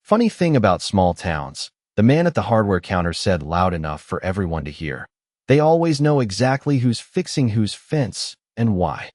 Funny thing about small towns, the man at the hardware counter said loud enough for everyone to hear. They always know exactly who's fixing whose fence and why.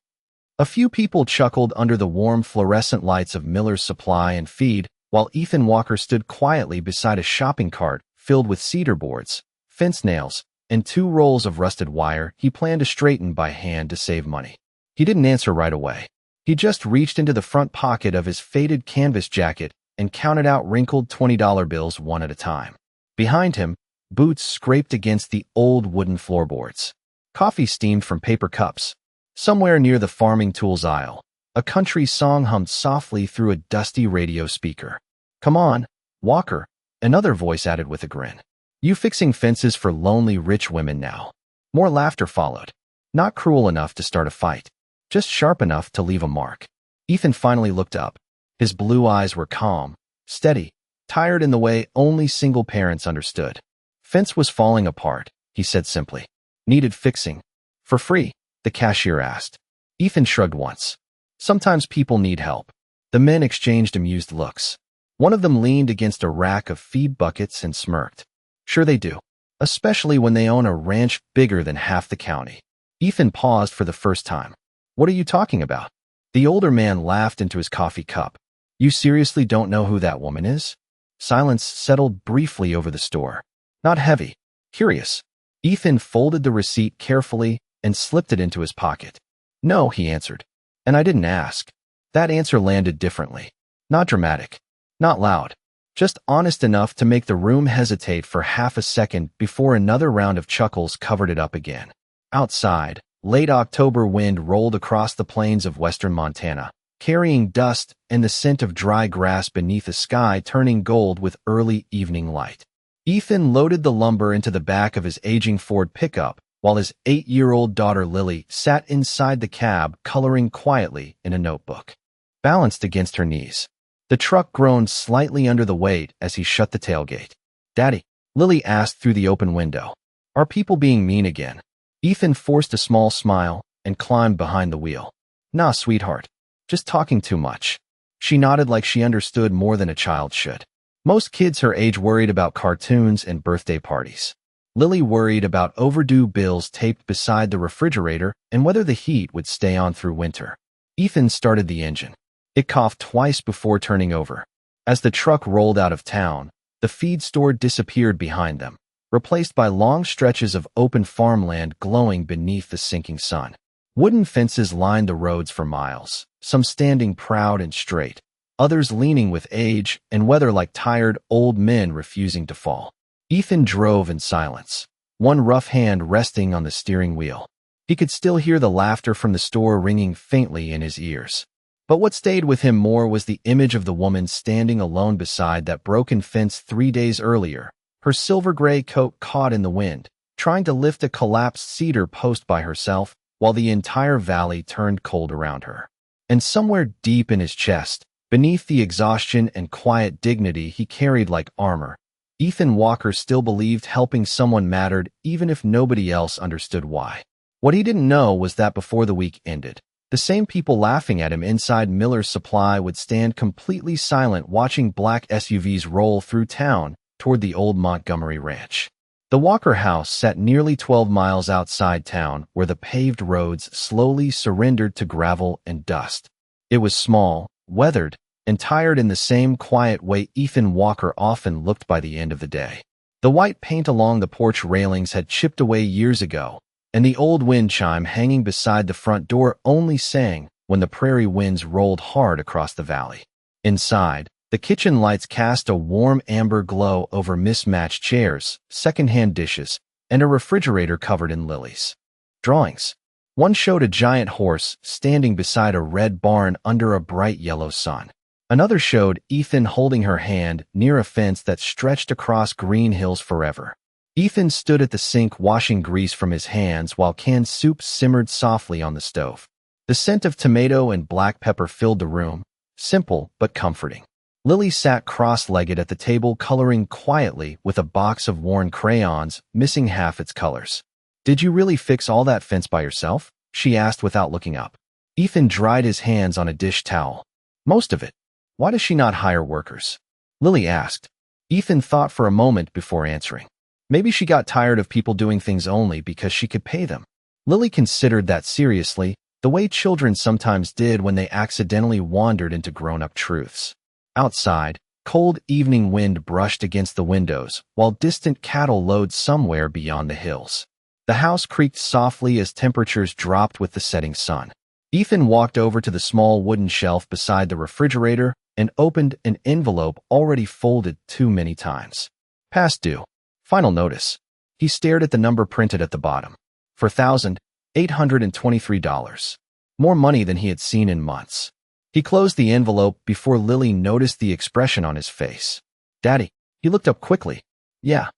A few people chuckled under the warm fluorescent lights of Miller's Supply and Feed, while Ethan Walker stood quietly beside a shopping cart filled with cedar boards, fence nails, and 2 rolls of rusted wire he planned to straighten by hand to save money. He didn't answer right away. He just reached into the front pocket of his faded canvas jacket and counted out wrinkled $20 bills one at a time. Behind him, boots scraped against the old wooden floorboards. Coffee steamed from paper cups. Somewhere near the farming tools aisle, a country song hummed softly through a dusty radio speaker. "Come on, Walker," another voice added with a grin. "You fixing fences for lonely rich women now." More laughter followed. Not cruel enough to start a fight, just sharp enough to leave a mark. Ethan finally looked up. His blue eyes were calm, steady, tired in the way only single parents understood. "Fence was falling apart," he said simply. "Needed fixing." "For free?" the cashier asked. Ethan shrugged once. "Sometimes people need help." The men exchanged amused looks. One of them leaned against a rack of feed buckets and smirked. "Sure they do, especially when they own a ranch bigger than half the county." Ethan paused for the first time. "What are you talking about?" The older man laughed into his coffee cup. "You seriously don't know who that woman is?" Silence settled briefly over the store. Not heavy, curious. Ethan folded the receipt carefully and slipped it into his pocket. "No," he answered. "And I didn't ask." That answer landed differently. Not dramatic, not loud, just honest enough to make the room hesitate for half a second before another round of chuckles covered it up again. Outside, late October wind rolled across the plains of western Montana, carrying dust and the scent of dry grass beneath a sky turning gold with early evening light. Ethan loaded the lumber into the back of his aging Ford pickup, while his 8-year-old daughter Lily sat inside the cab coloring quietly in a notebook. Balanced against her knees, the truck groaned slightly under the weight as he shut the tailgate. "Daddy," Lily asked through the open window, "are people being mean again?" Ethan forced a small smile and climbed behind the wheel. "Nah, sweetheart. Just talking too much." She nodded like she understood more than a child should. Most kids her age worried about cartoons and birthday parties. Lily worried about overdue bills taped beside the refrigerator and whether the heat would stay on through winter. Ethan started the engine. It coughed twice before turning over. As the truck rolled out of town, the feed store disappeared behind them, replaced by long stretches of open farmland glowing beneath the sinking sun. Wooden fences lined the roads for miles, some standing proud and straight, others leaning with age and weather like tired old men refusing to fall. Ethan drove in silence, one rough hand resting on the steering wheel. He could still hear the laughter from the store ringing faintly in his ears. But what stayed with him more was the image of the woman standing alone beside that broken fence 3 days earlier, her silver-gray coat caught in the wind, trying to lift a collapsed cedar post by herself while the entire valley turned cold around her. And somewhere deep in his chest, beneath the exhaustion and quiet dignity he carried like armor, Ethan Walker still believed helping someone mattered even if nobody else understood why. What he didn't know was that before the week ended, the same people laughing at him inside Miller's Supply would stand completely silent watching black SUVs roll through town toward the old Montgomery ranch. The Walker house sat nearly 12 miles outside town where the paved roads slowly surrendered to gravel and dust. It was small, weathered, and tired in the same quiet way Ethan Walker often looked by the end of the day. The white paint along the porch railings had chipped away years ago, and the old wind chime hanging beside the front door only sang when the prairie winds rolled hard across the valley. Inside, the kitchen lights cast a warm amber glow over mismatched chairs, secondhand dishes, and a refrigerator covered in lilies. Drawings. One showed a giant horse standing beside a red barn under a bright yellow sun. Another showed Ethan holding her hand near a fence that stretched across green hills forever. Ethan stood at the sink washing grease from his hands while canned soup simmered softly on the stove. The scent of tomato and black pepper filled the room, simple but comforting. Lily sat cross-legged at the table coloring quietly with a box of worn crayons, missing half its colors. "Did you really fix all that fence by yourself?" she asked without looking up. Ethan dried his hands on a dish towel. "Most of it. Why does she not hire workers?" Lily asked. Ethan thought for a moment before answering. Maybe she got tired of people doing things only because she could pay them. Lily considered that seriously, the way children sometimes did when they accidentally wandered into grown-up truths. Outside, cold evening wind brushed against the windows, while distant cattle lowed somewhere beyond the hills. The house creaked softly as temperatures dropped with the setting sun. Ethan walked over to the small wooden shelf beside the refrigerator and opened an envelope already folded too many times. Past due. Final notice. He stared at the number printed at the bottom. $4,823. More money than he had seen in months. He closed the envelope before Lily noticed the expression on his face. Daddy. He looked up quickly. Yeah.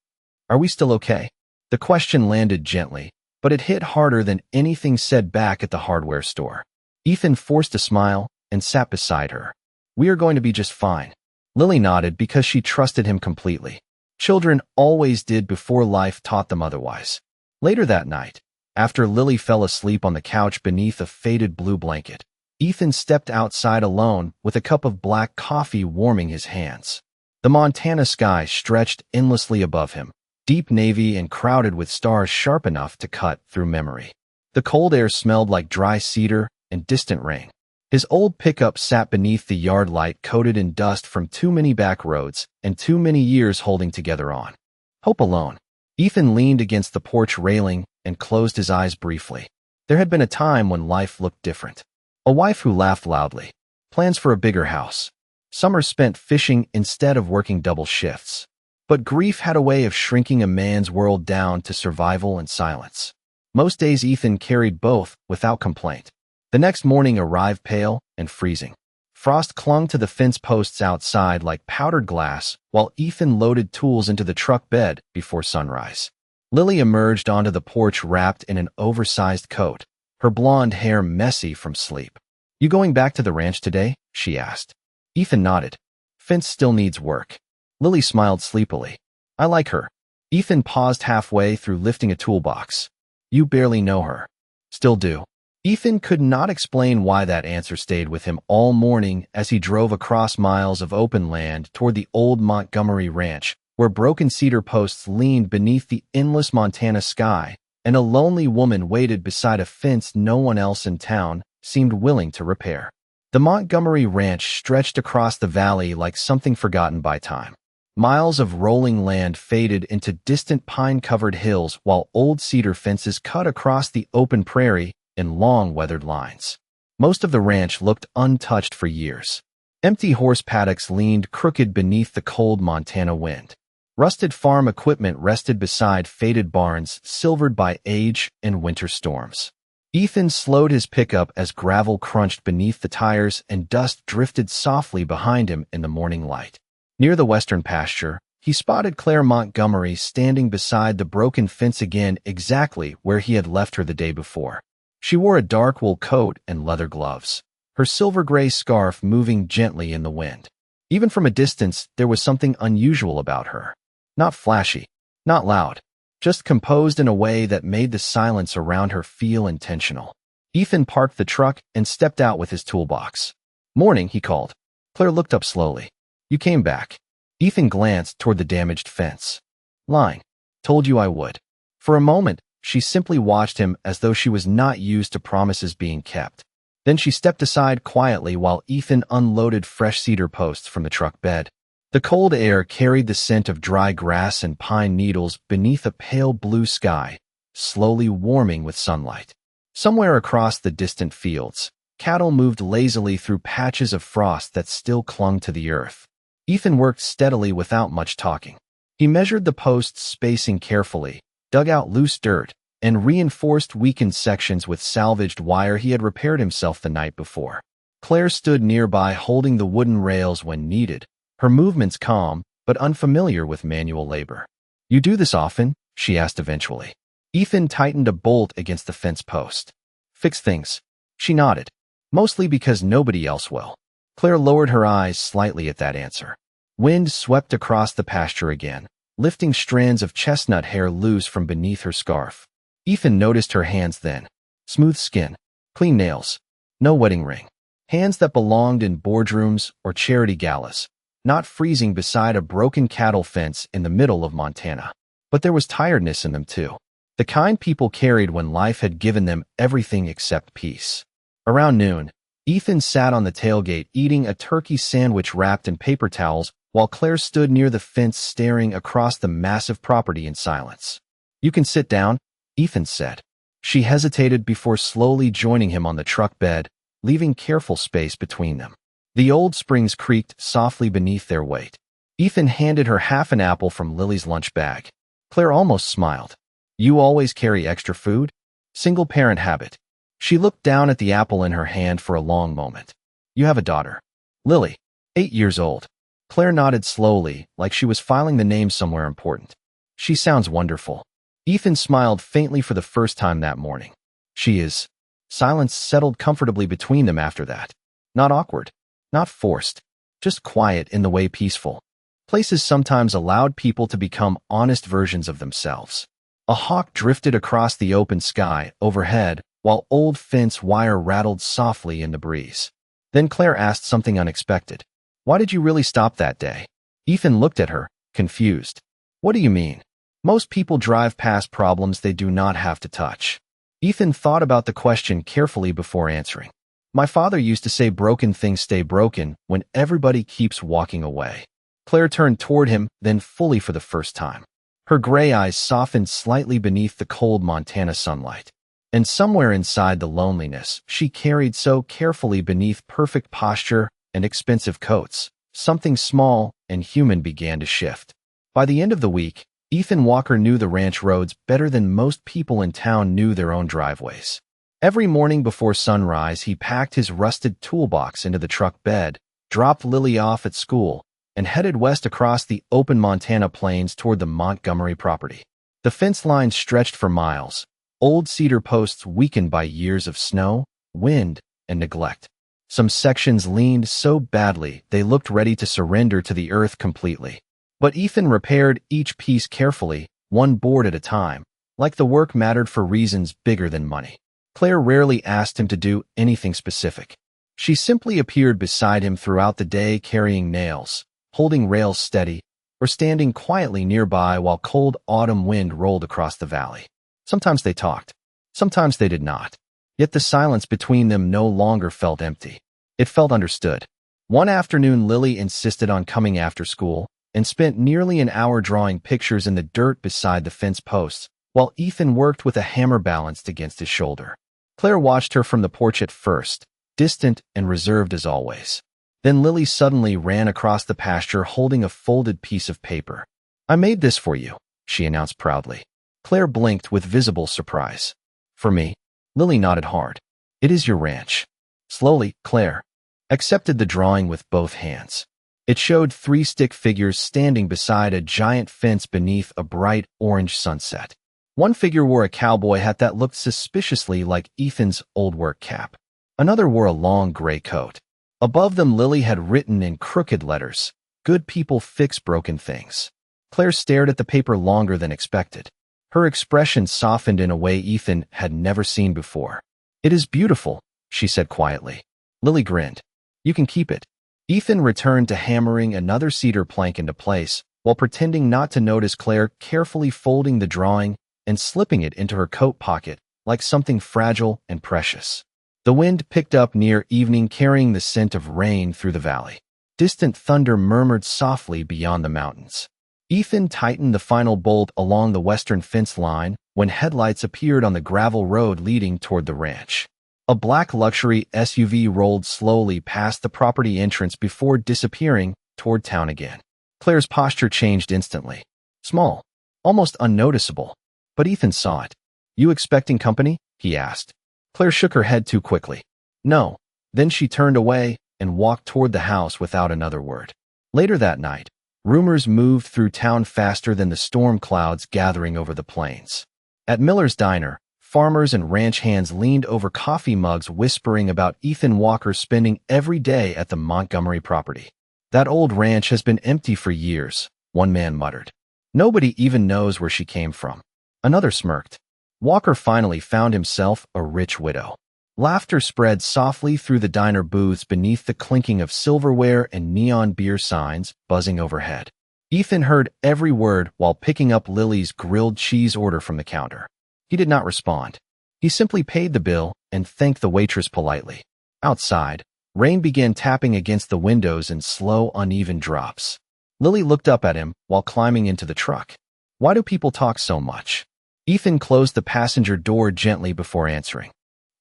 Are we still okay? The question landed gently, but it hit harder than anything said back at the hardware store. Ethan forced a smile and sat beside her. We are going to be just fine. Lily nodded because she trusted him completely. Children always did before life taught them otherwise. Later that night, after Lily fell asleep on the couch beneath a faded blue blanket, Ethan stepped outside alone with a cup of black coffee warming his hands. The Montana sky stretched endlessly above him, deep navy and crowded with stars sharp enough to cut through memory. The cold air smelled like dry cedar and distant rain. His old pickup sat beneath the yard light coated in dust from too many back roads and too many years holding together on. Hope alone. Ethan leaned against the porch railing and closed his eyes briefly. There had been a time when life looked different. A wife who laughed loudly. Plans for a bigger house. Summers spent fishing instead of working double shifts. But grief had a way of shrinking a man's world down to survival and silence. Most days Ethan carried both without complaint. The next morning arrived pale and freezing. Frost clung to the fence posts outside like powdered glass while Ethan loaded tools into the truck bed before sunrise. Lily emerged onto the porch wrapped in an oversized coat, her blonde hair messy from sleep. You going back to the ranch today? She asked. Ethan nodded. Fence still needs work. Lily smiled sleepily. I like her. Ethan paused halfway through lifting a toolbox. You barely know her. Still do. Ethan could not explain why that answer stayed with him all morning as he drove across miles of open land toward the old Montgomery ranch, where broken cedar posts leaned beneath the endless Montana sky, and a lonely woman waited beside a fence no one else in town seemed willing to repair. The Montgomery ranch stretched across the valley like something forgotten by time. Miles of rolling land faded into distant pine-covered hills while old cedar fences cut across the open prairie in long weathered lines. Most of the ranch looked untouched for years. Empty horse paddocks leaned crooked beneath the cold Montana wind. Rusted farm equipment rested beside faded barns silvered by age and winter storms. Ethan slowed his pickup as gravel crunched beneath the tires and dust drifted softly behind him in the morning light. Near the western pasture, he spotted Claire Montgomery standing beside the broken fence again exactly where he had left her the day before. She wore a dark wool coat and leather gloves, her silver-gray scarf moving gently in the wind. Even from a distance, there was something unusual about her. Not flashy, not loud, just composed in a way that made the silence around her feel intentional. Ethan parked the truck and stepped out with his toolbox. Morning, he called. Claire looked up slowly. You came back. Ethan glanced toward the damaged fence. Lying. Told you I would. For a moment, she simply watched him as though she was not used to promises being kept. Then she stepped aside quietly while Ethan unloaded fresh cedar posts from the truck bed. The cold air carried the scent of dry grass and pine needles beneath a pale blue sky, slowly warming with sunlight. Somewhere across the distant fields, cattle moved lazily through patches of frost that still clung to the earth. Ethan worked steadily without much talking. He measured the posts' spacing carefully, dug out loose dirt, and reinforced weakened sections with salvaged wire he had repaired himself the night before. Claire stood nearby holding the wooden rails when needed, her movements calm but unfamiliar with manual labor. You do this often? She asked eventually. Ethan tightened a bolt against the fence post. Fix things. She nodded. Mostly because nobody else will. Claire lowered her eyes slightly at that answer. Wind swept across the pasture again, lifting strands of chestnut hair loose from beneath her scarf. Ethan noticed her hands then. Smooth skin, clean nails, no wedding ring. Hands that belonged in boardrooms or charity galas, not freezing beside a broken cattle fence in the middle of Montana. But there was tiredness in them too. The kind people carried when life had given them everything except peace. Around noon, Ethan sat on the tailgate eating a turkey sandwich wrapped in paper towels while Claire stood near the fence staring across the massive property in silence. "You can sit down," Ethan said. She hesitated before slowly joining him on the truck bed, leaving careful space between them. The old springs creaked softly beneath their weight. Ethan handed her half an apple from Lily's lunch bag. Claire almost smiled. "You always carry extra food?" "Single-parent habit." She looked down at the apple in her hand for a long moment. "You have a daughter?" "Lily, 8 years old." Claire nodded slowly, like she was filing the name somewhere important. "She sounds wonderful." Ethan smiled faintly for the first time that morning. "She is." Silence settled comfortably between them after that. Not awkward, not forced, just quiet in the way peaceful places sometimes allowed people to become honest versions of themselves. A hawk drifted across the open sky overhead while old fence wire rattled softly in the breeze. Then Claire asked something unexpected. "Why did you really stop that day?" Ethan looked at her, confused. "What do you mean?" "Most people drive past problems they do not have to touch." Ethan thought about the question carefully before answering. "My father used to say broken things stay broken when everybody keeps walking away." Claire turned toward him, then fully for the first time. Her gray eyes softened slightly beneath the cold Montana sunlight. And somewhere inside the loneliness she carried so carefully beneath perfect posture and expensive coats, something small and human began to shift. By the end of the week, Ethan Walker knew the ranch roads better than most people in town knew their own driveways. Every morning before sunrise, he packed his rusted toolbox into the truck bed, dropped Lily off at school, and headed west across the open Montana plains toward the Montgomery property. The fence line stretched for miles, old cedar posts weakened by years of snow, wind, and neglect. Some sections leaned so badly they looked ready to surrender to the earth completely. But Ethan repaired each piece carefully, one board at a time, like the work mattered for reasons bigger than money. Claire rarely asked him to do anything specific. She simply appeared beside him throughout the day carrying nails, holding rails steady, or standing quietly nearby while cold autumn wind rolled across the valley. Sometimes they talked. Sometimes they did not. Yet the silence between them no longer felt empty. It felt understood. One afternoon, Lily insisted on coming after school and spent nearly an hour drawing pictures in the dirt beside the fence posts, while Ethan worked with a hammer balanced against his shoulder. Claire watched her from the porch at first, distant and reserved as always. Then Lily suddenly ran across the pasture holding a folded piece of paper. "I made this for you," she announced proudly. Claire blinked with visible surprise. "For me?" Lily nodded hard. "It is your ranch." Slowly, Claire accepted the drawing with both hands. It showed 3 stick figures standing beside a giant fence beneath a bright orange sunset. One figure wore a cowboy hat that looked suspiciously like Ethan's old work cap. Another wore a long gray coat. Above them, Lily had written in crooked letters, "Good people fix broken things." Claire stared at the paper longer than expected. Her expression softened in a way Ethan had never seen before. "It is beautiful," she said quietly. Lily grinned. "You can keep it." Ethan returned to hammering another cedar plank into place, while pretending not to notice Claire carefully folding the drawing and slipping it into her coat pocket like something fragile and precious. The wind picked up near evening, carrying the scent of rain through the valley. Distant thunder murmured softly beyond the mountains. Ethan tightened the final bolt along the western fence line when headlights appeared on the gravel road leading toward the ranch. A black luxury SUV rolled slowly past the property entrance before disappearing toward town again. Claire's posture changed instantly. Small, almost unnoticeable. But Ethan saw it. "You expecting company?" he asked. Claire shook her head too quickly. "No." Then she turned away and walked toward the house without another word. Later that night, rumors moved through town faster than the storm clouds gathering over the plains. At Miller's Diner, farmers and ranch hands leaned over coffee mugs whispering about Ethan Walker spending every day at the Montgomery property. "That old ranch has been empty for years," one man muttered. "Nobody even knows where she came from." Another smirked. "Walker finally found himself a rich widow." Laughter spread softly through the diner booths beneath the clinking of silverware and neon beer signs buzzing overhead. Ethan heard every word while picking up Lily's grilled cheese order from the counter. He did not respond. He simply paid the bill and thanked the waitress politely. Outside, rain began tapping against the windows in slow, uneven drops. Lily looked up at him while climbing into the truck. "Why do people talk so much?" Ethan closed the passenger door gently before answering.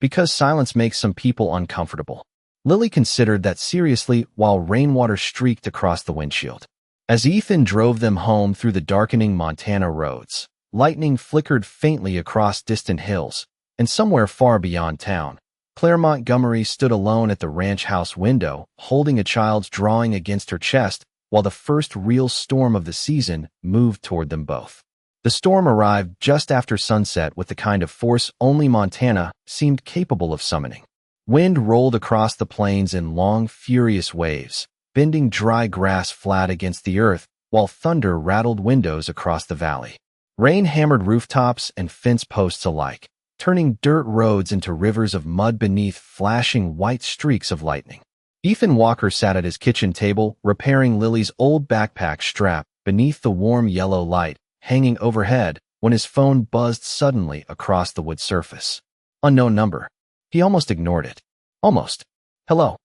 "Because silence makes some people uncomfortable." Lily considered that seriously while rainwater streaked across the windshield. As Ethan drove them home through the darkening Montana roads, lightning flickered faintly across distant hills, and somewhere far beyond town, Claire Montgomery stood alone at the ranch house window, holding a child's drawing against her chest while the first real storm of the season moved toward them both. The storm arrived just after sunset with the kind of force only Montana seemed capable of summoning. Wind rolled across the plains in long, furious waves, bending dry grass flat against the earth, while thunder rattled windows across the valley. Rain hammered rooftops and fence posts alike, turning dirt roads into rivers of mud beneath flashing white streaks of lightning. Ethan Walker sat at his kitchen table, repairing Lily's old backpack strap beneath the warm yellow light hanging overhead when his phone buzzed suddenly across the wood surface. Unknown number. He almost ignored it. Almost. "Hello."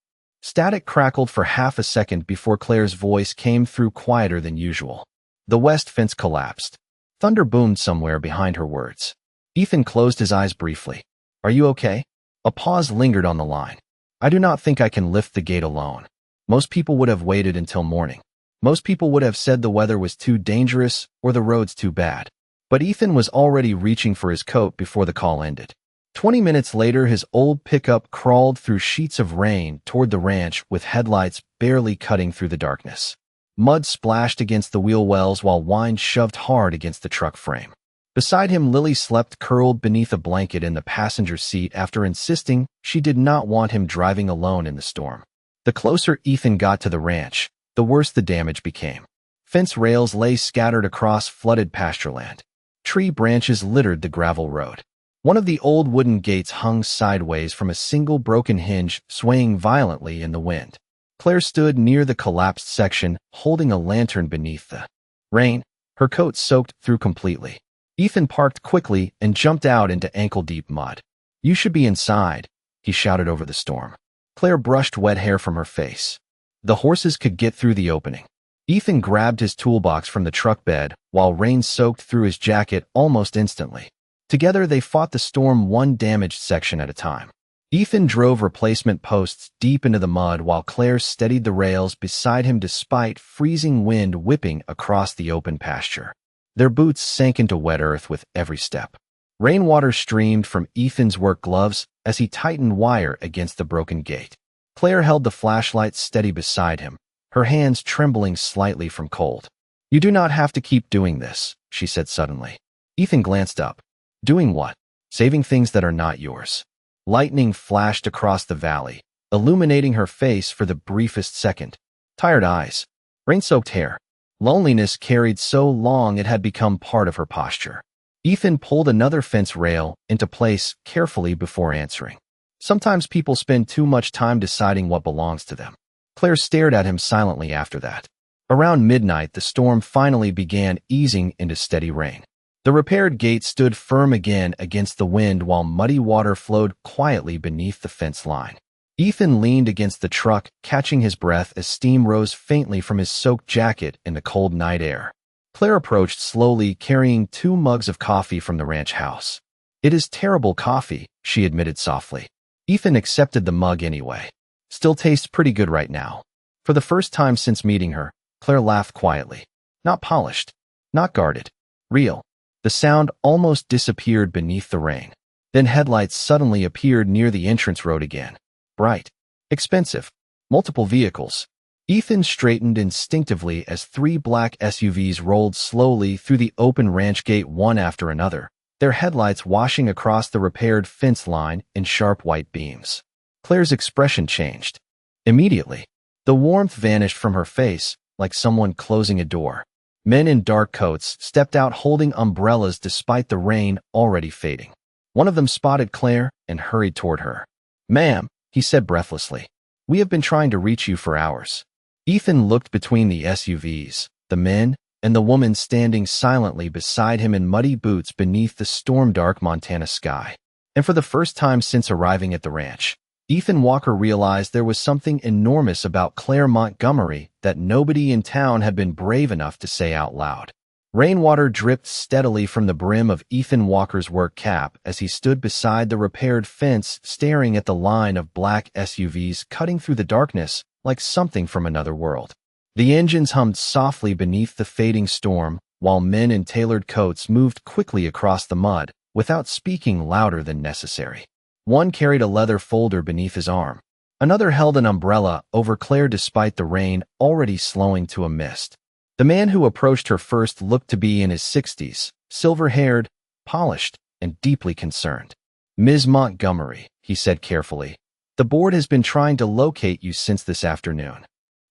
Static crackled for half a second before Claire's voice came through quieter than usual. The west fence collapsed. Thunder boomed somewhere behind her words. Ethan closed his eyes briefly. "Are you okay?" A pause lingered on the line. "I do not think I can lift the gate alone. Most people would have waited until morning. Most people would have said the weather was too dangerous or the roads too bad." But Ethan was already reaching for his coat before the call ended. 20 minutes later, his old pickup crawled through sheets of rain toward the ranch with headlights barely cutting through the darkness. Mud splashed against the wheel wells while wine shoved hard against the truck frame. Beside him, Lily slept curled beneath a blanket in the passenger seat after insisting she did not want him driving alone in the storm. The closer Ethan got to the ranch, the worse the damage became. Fence rails lay scattered across flooded pastureland. Tree branches littered the gravel road. One of the old wooden gates hung sideways from a single broken hinge, swaying violently in the wind. Claire stood near the collapsed section, holding a lantern beneath the rain, her coat soaked through completely. Ethan parked quickly and jumped out into ankle-deep mud. "You should be inside," he shouted over the storm. Claire brushed wet hair from her face. The horses could get through the opening. Ethan grabbed his toolbox from the truck bed while rain soaked through his jacket almost instantly. Together, they fought the storm one damaged section at a time. Ethan drove replacement posts deep into the mud while Claire steadied the rails beside him despite freezing wind whipping across the open pasture. Their boots sank into wet earth with every step. Rainwater streamed from Ethan's work gloves as he tightened wire against the broken gate. Claire held the flashlight steady beside him, her hands trembling slightly from cold. "You do not have to keep doing this," she said suddenly. Ethan glanced up. "Doing what?" "Saving things that are not yours." Lightning flashed across the valley, illuminating her face for the briefest second. Tired eyes, rain-soaked hair. Loneliness carried so long it had become part of her posture. Ethan pulled another fence rail into place carefully before answering. "Sometimes people spend too much time deciding what belongs to them." Claire stared at him silently after that. Around midnight, the storm finally began easing into steady rain. The repaired gate stood firm again against the wind while muddy water flowed quietly beneath the fence line. Ethan leaned against the truck, catching his breath as steam rose faintly from his soaked jacket in the cold night air. Claire approached slowly, carrying 2 mugs of coffee from the ranch house. "It is terrible coffee," she admitted softly. Ethan accepted the mug anyway. "Still tastes pretty good right now." For the first time since meeting her, Claire laughed quietly. Not polished, not guarded, real. The sound almost disappeared beneath the rain. Then headlights suddenly appeared near the entrance road again. Bright. Expensive. Multiple vehicles. Ethan straightened instinctively as 3 black SUVs rolled slowly through the open ranch gate one after another, their headlights washing across the repaired fence line in sharp white beams. Claire's expression changed. Immediately, the warmth vanished from her face like someone closing a door. Men in dark coats stepped out holding umbrellas despite the rain already fading. One of them spotted Claire and hurried toward her. "Ma'am," he said breathlessly, "we have been trying to reach you for hours." Ethan looked between the SUVs, the men, and the woman standing silently beside him in muddy boots beneath the storm-dark Montana sky. And for the first time since arriving at the ranch, Ethan Walker realized there was something enormous about Claire Montgomery that nobody in town had been brave enough to say out loud. Rainwater dripped steadily from the brim of Ethan Walker's work cap as he stood beside the repaired fence staring at the line of black SUVs cutting through the darkness like something from another world. The engines hummed softly beneath the fading storm, while men in tailored coats moved quickly across the mud without speaking louder than necessary. One carried a leather folder beneath his arm. Another held an umbrella over Claire despite the rain already slowing to a mist. The man who approached her first looked to be in his 60s, silver-haired, polished, and deeply concerned. "Ms. Montgomery," he said carefully, "the board has been trying to locate you since this afternoon."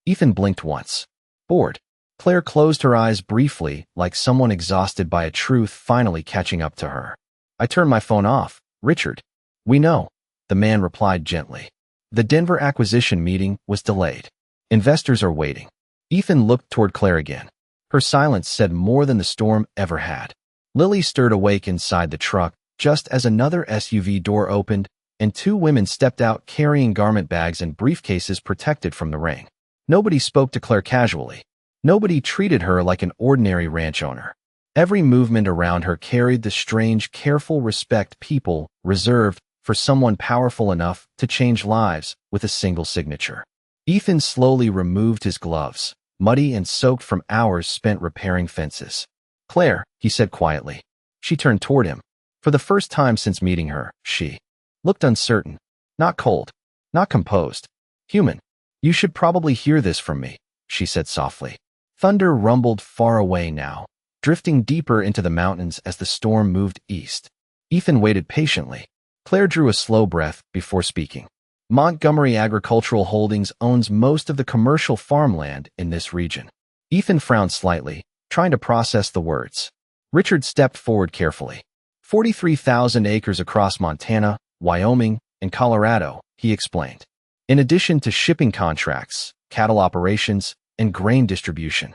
Ethan blinked once. Bored. Claire closed her eyes briefly, like someone exhausted by a truth finally catching up to her. "I turned my phone off, Richard." "We know," the man replied gently. "The Denver acquisition meeting was delayed. Investors are waiting." Ethan looked toward Claire again. Her silence said more than the storm ever had. Lily stirred awake inside the truck just as another SUV door opened and two women stepped out carrying garment bags and briefcases protected from the rain. Nobody spoke to Claire casually. Nobody treated her like an ordinary ranch owner. Every movement around her carried the strange, careful respect people reserved for someone powerful enough to change lives with a single signature. Ethan slowly removed his gloves, muddy and soaked from hours spent repairing fences. "Claire," he said quietly. She turned toward him. For the first time since meeting her, she looked uncertain, not cold, not composed, human. "You should probably hear this from me," she said softly. Thunder rumbled far away now, drifting deeper into the mountains as the storm moved east. Ethan waited patiently. Claire drew a slow breath before speaking. "Montgomery Agricultural Holdings owns most of the commercial farmland in this region." Ethan frowned slightly, trying to process the words. Richard stepped forward carefully. 43,000 acres across Montana, Wyoming, and Colorado, he explained. In addition to shipping contracts, cattle operations, and grain distribution.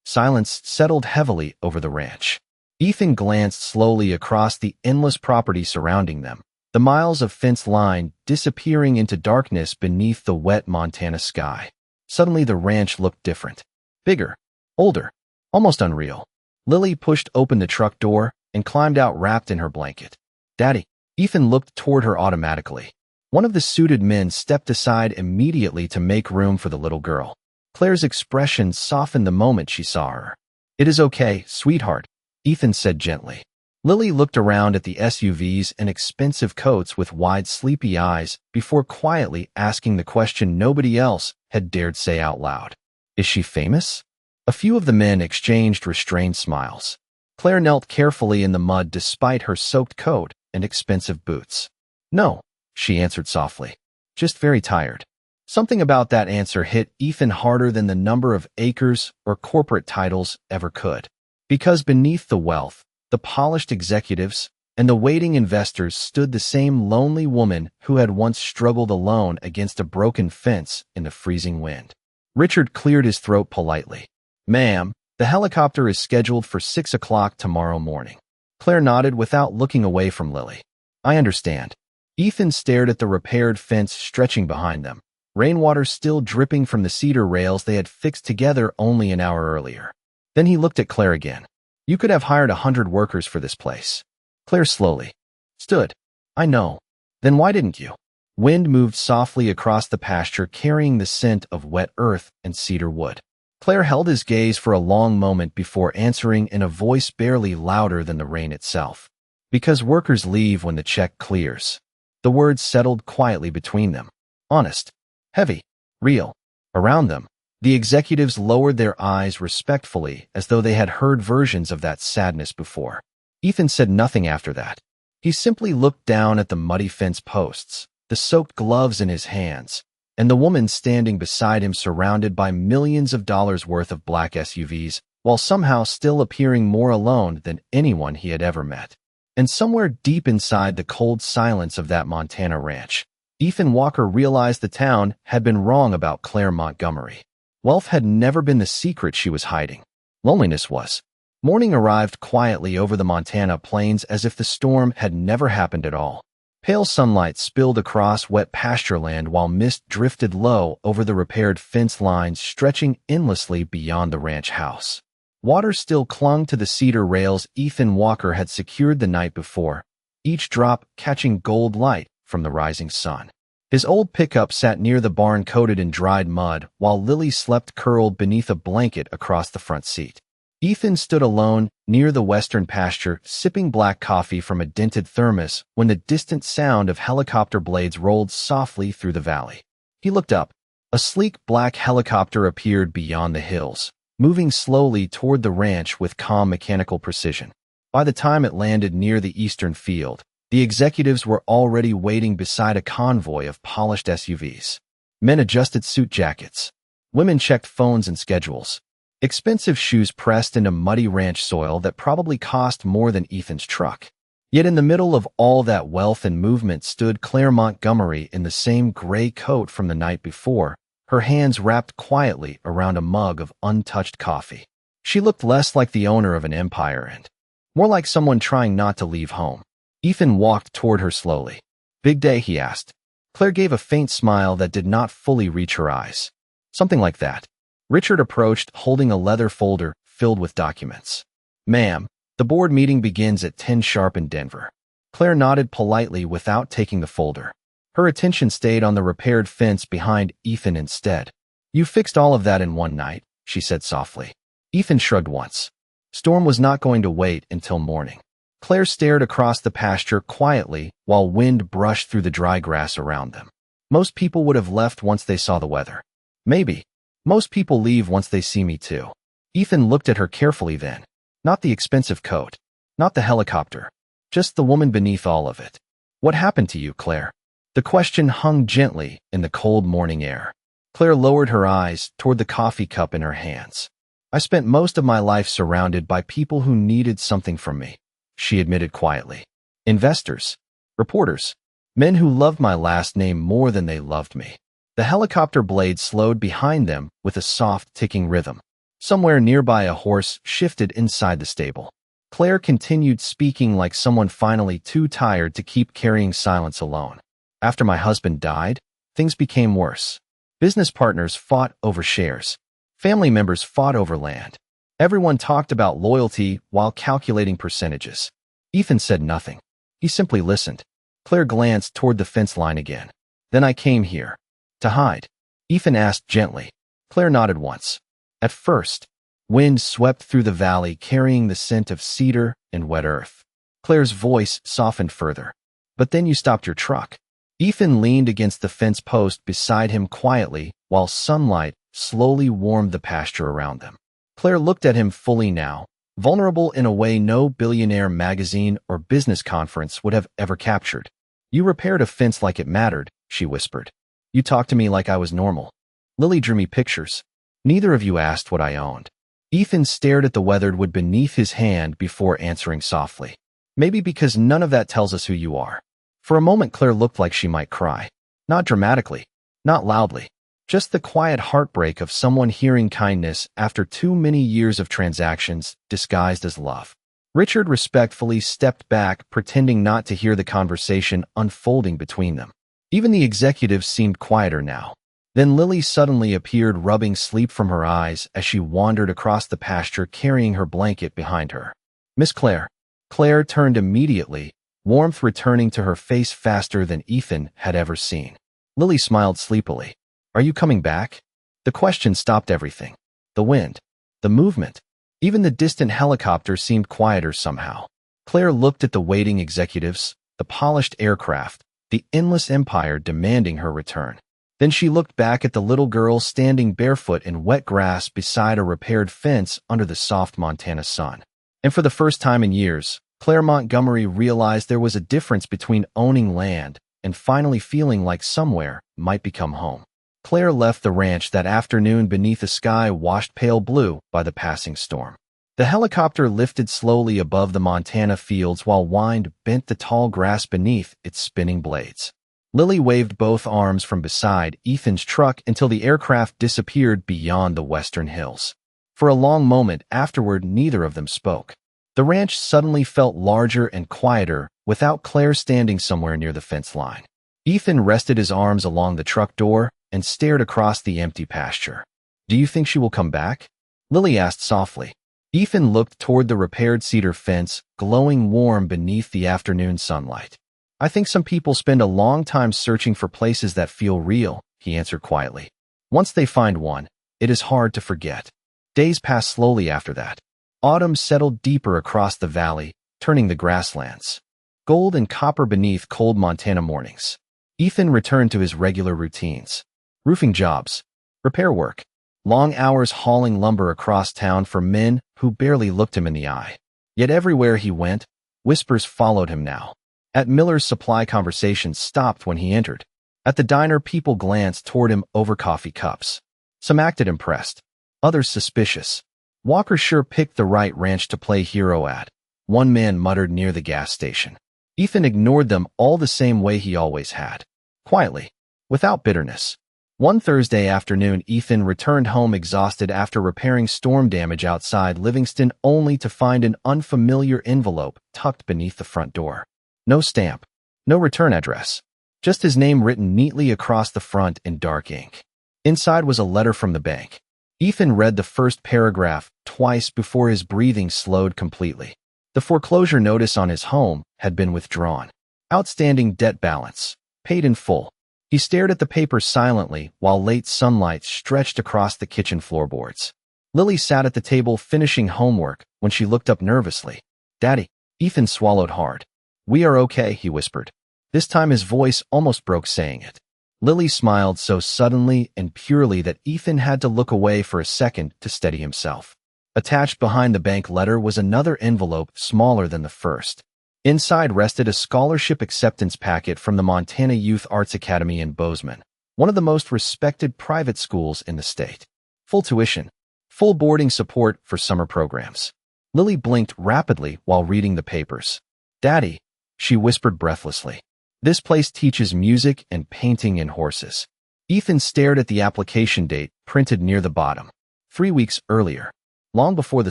Silence settled heavily over the ranch. Ethan glanced slowly across the endless property surrounding them, the miles of fence line disappearing into darkness beneath the wet Montana sky. Suddenly the ranch looked different. Bigger, older, almost unreal. Lily pushed open the truck door and climbed out wrapped in her blanket. "Daddy." Ethan looked toward her automatically. One of the suited men stepped aside immediately to make room for the little girl. Claire's expression softened the moment she saw her. "It is okay, sweetheart," Ethan said gently. Lily looked around at the SUVs and expensive coats with wide, sleepy eyes before quietly asking the question nobody else had dared say out loud. "Is she famous?" A few of the men exchanged restrained smiles. Claire knelt carefully in the mud despite her soaked coat and expensive boots. "No," she answered softly. "Just very tired." Something about that answer hit Ethan harder than the number of acres or corporate titles ever could. Because beneath the wealth, the polished executives, and the waiting investors stood the same lonely woman who had once struggled alone against a broken fence in the freezing wind. Richard cleared his throat politely. "Ma'am, the helicopter is scheduled for 6 o'clock tomorrow morning." Claire nodded without looking away from Lily. "I understand." Ethan stared at the repaired fence stretching behind them, rainwater still dripping from the cedar rails they had fixed together only an hour earlier. Then he looked at Claire again. "You could have hired 100 workers for this place." Claire slowly stood. "I know. Then why didn't you?" Wind moved softly across the pasture carrying the scent of wet earth and cedar wood. Claire held his gaze for a long moment before answering in a voice barely louder than the rain itself. "Because workers leave when the check clears." The words settled quietly between them. Honest. Heavy. Real. Around them, the executives lowered their eyes respectfully as though they had heard versions of that sadness before. Ethan said nothing after that. He simply looked down at the muddy fence posts, the soaked gloves in his hands, and the woman standing beside him surrounded by millions of dollars worth of black SUVs, while somehow still appearing more alone than anyone he had ever met. And somewhere deep inside the cold silence of that Montana ranch, Ethan Walker realized the town had been wrong about Claire Montgomery. Wealth had never been the secret she was hiding. Loneliness was. Morning arrived quietly over the Montana plains as if the storm had never happened at all. Pale sunlight spilled across wet pastureland while mist drifted low over the repaired fence lines stretching endlessly beyond the ranch house. Water still clung to the cedar rails Ethan Walker had secured the night before, each drop catching gold light from the rising sun. His old pickup sat near the barn coated in dried mud while Lily slept curled beneath a blanket across the front seat. Ethan stood alone near the western pasture, sipping black coffee from a dented thermos when the distant sound of helicopter blades rolled softly through the valley. He looked up. A sleek black helicopter appeared beyond the hills, moving slowly toward the ranch with calm mechanical precision. By the time it landed near the eastern field, the executives were already waiting beside a convoy of polished SUVs. Men adjusted suit jackets. Women checked phones and schedules. Expensive shoes pressed into muddy ranch soil that probably cost more than Ethan's truck. Yet in the middle of all that wealth and movement stood Claire Montgomery in the same gray coat from the night before, her hands wrapped quietly around a mug of untouched coffee. She looked less like the owner of an empire and more like someone trying not to leave home. Ethan walked toward her slowly. "Big day?" he asked. Claire gave a faint smile that did not fully reach her eyes. "Something like that." Richard approached, holding a leather folder filled with documents. "Ma'am, the board meeting begins at 10 sharp in Denver." Claire nodded politely without taking the folder. Her attention stayed on the repaired fence behind Ethan instead. "You fixed all of that in one night," she said softly. Ethan shrugged once. Storm was not going to wait until morning. Claire stared across the pasture quietly while wind brushed through the dry grass around them. Most people would have left once they saw the weather. Maybe. Most people leave once they see me too. Ethan looked at her carefully then. Not the expensive coat. Not the helicopter. Just the woman beneath all of it. "What happened to you, Claire?" The question hung gently in the cold morning air. Claire lowered her eyes toward the coffee cup in her hands. "I spent most of my life surrounded by people who needed something from me," she admitted quietly. "Investors. Reporters. Men who loved my last name more than they loved me." The helicopter blade slowed behind them with a soft, ticking rhythm. Somewhere nearby a horse shifted inside the stable. Claire continued speaking like someone finally too tired to keep carrying silence alone. "After my husband died, things became worse. Business partners fought over shares. Family members fought over land. Everyone talked about loyalty while calculating percentages." Ethan said nothing. He simply listened. Claire glanced toward the fence line again. "Then I came here. To hide?" Ethan asked gently. Claire nodded once. At first, wind swept through the valley carrying the scent of cedar and wet earth. Claire's voice softened further. "But then you stopped your truck." Ethan leaned against the fence post beside him quietly while sunlight slowly warmed the pasture around them. Claire looked at him fully now, vulnerable in a way no billionaire magazine or business conference would have ever captured. "You repaired a fence like it mattered," she whispered. "You talked to me like I was normal. Lily drew me pictures. Neither of you asked what I owned." Ethan stared at the weathered wood beneath his hand before answering softly. "Maybe because none of that tells us who you are." For a moment Claire looked like she might cry. Not dramatically, not loudly. Just the quiet heartbreak of someone hearing kindness after too many years of transactions disguised as love. Richard respectfully stepped back, pretending not to hear the conversation unfolding between them. Even the executives seemed quieter now. Then Lily suddenly appeared, rubbing sleep from her eyes as she wandered across the pasture carrying her blanket behind her. "Miss Claire." Claire turned immediately, warmth returning to her face faster than Ethan had ever seen. Lily smiled sleepily. "Are you coming back?" The question stopped everything. The wind. The movement. Even the distant helicopter seemed quieter somehow. Claire looked at the waiting executives, the polished aircraft, the endless empire demanding her return. Then she looked back at the little girl standing barefoot in wet grass beside a repaired fence under the soft Montana sun. And for the first time in years, Claire Montgomery realized there was a difference between owning land and finally feeling like somewhere might become home. Claire left the ranch that afternoon beneath a sky washed pale blue by the passing storm. The helicopter lifted slowly above the Montana fields while wind bent the tall grass beneath its spinning blades. Lily waved both arms from beside Ethan's truck until the aircraft disappeared beyond the western hills. For a long moment afterward, neither of them spoke. The ranch suddenly felt larger and quieter, without Claire standing somewhere near the fence line. Ethan rested his arms along the truck door and stared across the empty pasture. "Do you think she will come back?" Lily asked softly. Ethan looked toward the repaired cedar fence, glowing warm beneath the afternoon sunlight. "I think some people spend a long time searching for places that feel real," he answered quietly. "Once they find one, it is hard to forget." Days passed slowly after that. Autumn settled deeper across the valley, turning the grasslands gold and copper beneath cold Montana mornings. Ethan returned to his regular routines. Roofing jobs, repair work, long hours hauling lumber across town for men who barely looked him in the eye. Yet everywhere he went, whispers followed him now. At Miller's Supply, conversations stopped when he entered. At the diner, people glanced toward him over coffee cups. Some acted impressed, others suspicious. Walker sure picked the right ranch to play hero at, one man muttered near the gas station. Ethan ignored them all the same way he always had. Quietly, without bitterness. One Thursday afternoon, Ethan returned home exhausted after repairing storm damage outside Livingston, only to find an unfamiliar envelope tucked beneath the front door. No stamp, no return address, just his name written neatly across the front in dark ink. Inside was a letter from the bank. Ethan read the first paragraph twice before his breathing slowed completely. The foreclosure notice on his home had been withdrawn. Outstanding debt balance, paid in full. He stared at the paper silently while late sunlight stretched across the kitchen floorboards. Lily sat at the table finishing homework when she looked up nervously. "Daddy." Ethan swallowed hard. "We are okay," he whispered. This time his voice almost broke saying it. Lily smiled so suddenly and purely that Ethan had to look away for a second to steady himself. Attached behind the bank letter was another envelope smaller than the first. Inside rested a scholarship acceptance packet from the Montana Youth Arts Academy in Bozeman, one of the most respected private schools in the state. Full tuition, full boarding support for summer programs. Lily blinked rapidly while reading the papers. "Daddy," she whispered breathlessly. "This place teaches music and painting and horses." Ethan stared at the application date printed near the bottom. 3 weeks earlier. Long before the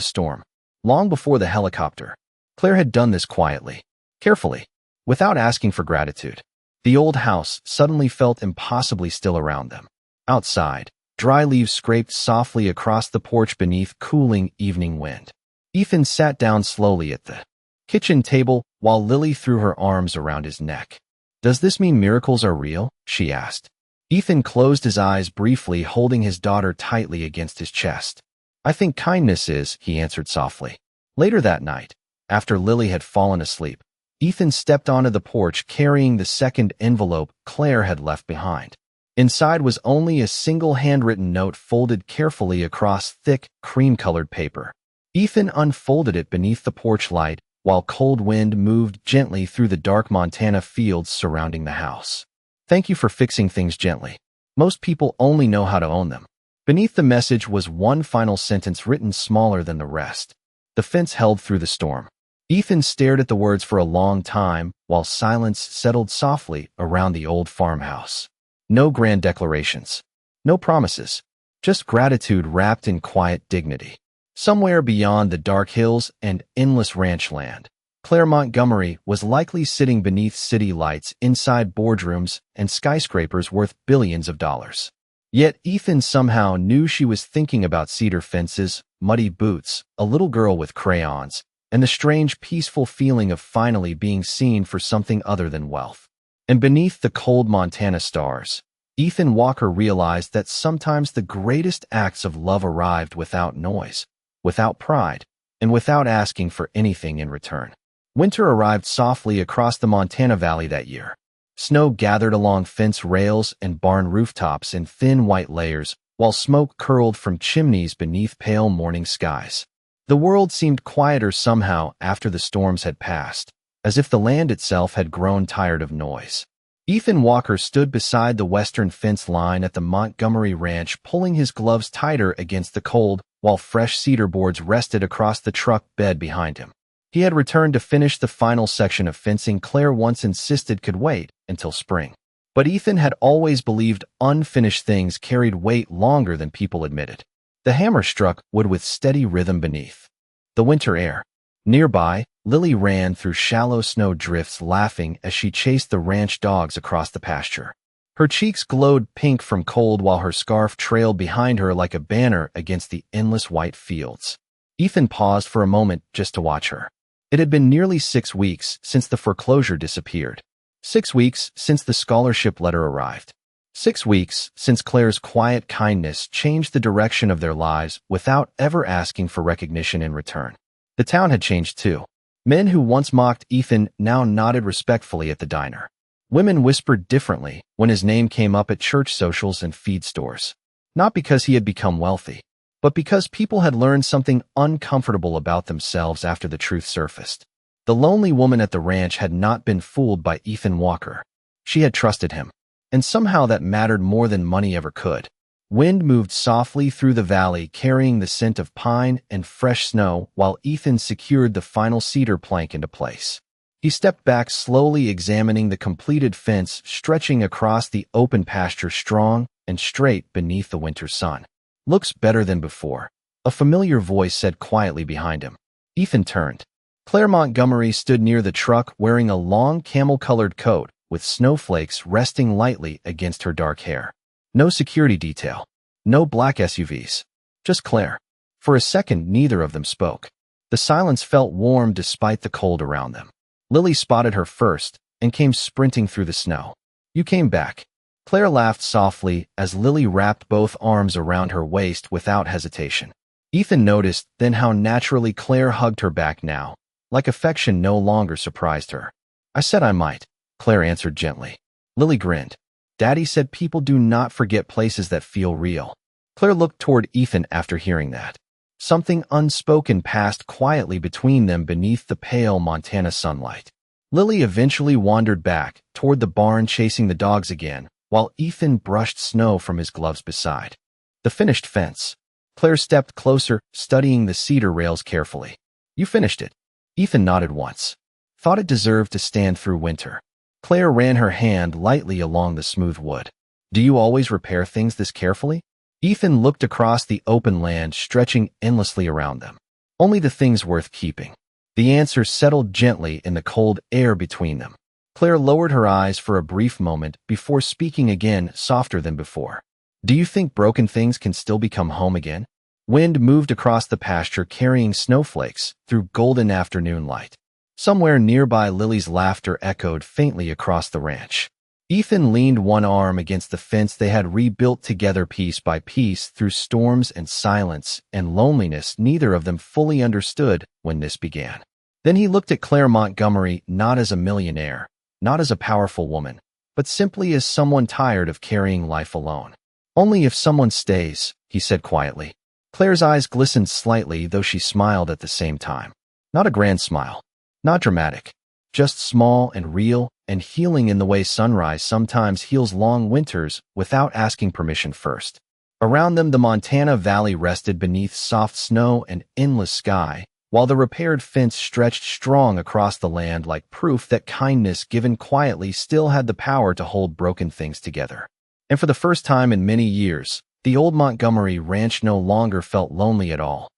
storm. Long before the helicopter. Claire had done this quietly, carefully, without asking for gratitude. The old house suddenly felt impossibly still around them. Outside, dry leaves scraped softly across the porch beneath cooling evening wind. Ethan sat down slowly at the kitchen table while Lily threw her arms around his neck. "Does this mean miracles are real?" she asked. Ethan closed his eyes briefly, holding his daughter tightly against his chest. "I think kindness is," he answered softly. Later that night, after Lily had fallen asleep, Ethan stepped onto the porch carrying the second envelope Claire had left behind. Inside was only a single handwritten note folded carefully across thick, cream-colored paper. Ethan unfolded it beneath the porch light while cold wind moved gently through the dark Montana fields surrounding the house. "Thank you for fixing things gently. Most people only know how to own them." Beneath the message was one final sentence written smaller than the rest. "The fence held through the storm." Ethan stared at the words for a long time while silence settled softly around the old farmhouse. No grand declarations. No promises. Just gratitude wrapped in quiet dignity. Somewhere beyond the dark hills and endless ranch land, Claire Montgomery was likely sitting beneath city lights inside boardrooms and skyscrapers worth billions of dollars. Yet Ethan somehow knew she was thinking about cedar fences, muddy boots, a little girl with crayons, and the strange, peaceful feeling of finally being seen for something other than wealth. And beneath the cold Montana stars, Ethan Walker realized that sometimes the greatest acts of love arrived without noise, without pride, and without asking for anything in return. Winter arrived softly across the Montana Valley that year. Snow gathered along fence rails and barn rooftops in thin white layers, while smoke curled from chimneys beneath pale morning skies. The world seemed quieter somehow after the storms had passed, as if the land itself had grown tired of noise. Ethan Walker stood beside the western fence line at the Montgomery Ranch, pulling his gloves tighter against the cold, while fresh cedar boards rested across the truck bed behind him. He had returned to finish the final section of fencing Claire once insisted could wait until spring. But Ethan had always believed unfinished things carried weight longer than people admitted. The hammer struck wood with steady rhythm beneath the winter air. Nearby, Lily ran through shallow snow drifts laughing as she chased the ranch dogs across the pasture. Her cheeks glowed pink from cold while her scarf trailed behind her like a banner against the endless white fields. Ethan paused for a moment just to watch her. It had been nearly 6 weeks since the foreclosure disappeared. 6 weeks since the scholarship letter arrived. 6 weeks since Claire's quiet kindness changed the direction of their lives without ever asking for recognition in return. The town had changed too. Men who once mocked Ethan now nodded respectfully at the diner. Women whispered differently when his name came up at church socials and feed stores. Not because he had become wealthy, but because people had learned something uncomfortable about themselves after the truth surfaced. The lonely woman at the ranch had not been fooled by Ethan Walker. She had trusted him, and somehow that mattered more than money ever could. Wind moved softly through the valley, carrying the scent of pine and fresh snow, while Ethan secured the final cedar plank into place. He stepped back, slowly examining the completed fence stretching across the open pasture, strong and straight beneath the winter sun. "Looks better than before," a familiar voice said quietly behind him. Ethan turned. Claire Montgomery stood near the truck wearing a long camel-colored coat with snowflakes resting lightly against her dark hair. No security detail. No black SUVs. Just Claire. For a second, neither of them spoke. The silence felt warm despite the cold around them. Lily spotted her first and came sprinting through the snow. "You came back." Claire laughed softly as Lily wrapped both arms around her waist without hesitation. Ethan noticed then how naturally Claire hugged her back now, like affection no longer surprised her. "I said I might," Claire answered gently. Lily grinned. "Daddy said people do not forget places that feel real." Claire looked toward Ethan after hearing that. Something unspoken passed quietly between them beneath the pale Montana sunlight. Lily eventually wandered back toward the barn, chasing the dogs again, while Ethan brushed snow from his gloves beside the finished fence. Claire stepped closer, studying the cedar rails carefully. "You finished it." Ethan nodded once. "Thought it deserved to stand through winter." Claire ran her hand lightly along the smooth wood. "Do you always repair things this carefully?" Ethan looked across the open land stretching endlessly around them. "Only the things worth keeping." The answer settled gently in the cold air between them. Claire lowered her eyes for a brief moment before speaking again, softer than before. "Do you think broken things can still become home again?" Wind moved across the pasture, carrying snowflakes through golden afternoon light. Somewhere nearby, Lily's laughter echoed faintly across the ranch. Ethan leaned one arm against the fence they had rebuilt together piece by piece through storms and silence and loneliness neither of them fully understood when this began. Then he looked at Claire Montgomery, not as a millionaire, not as a powerful woman, but simply as someone tired of carrying life alone. "Only if someone stays," he said quietly. Claire's eyes glistened slightly, though she smiled at the same time. Not a grand smile. Not dramatic, just small and real and healing in the way sunrise sometimes heals long winters without asking permission first. Around them, the Montana Valley rested beneath soft snow and endless sky, while the repaired fence stretched strong across the land like proof that kindness given quietly still had the power to hold broken things together. And for the first time in many years, the old Montgomery ranch no longer felt lonely at all.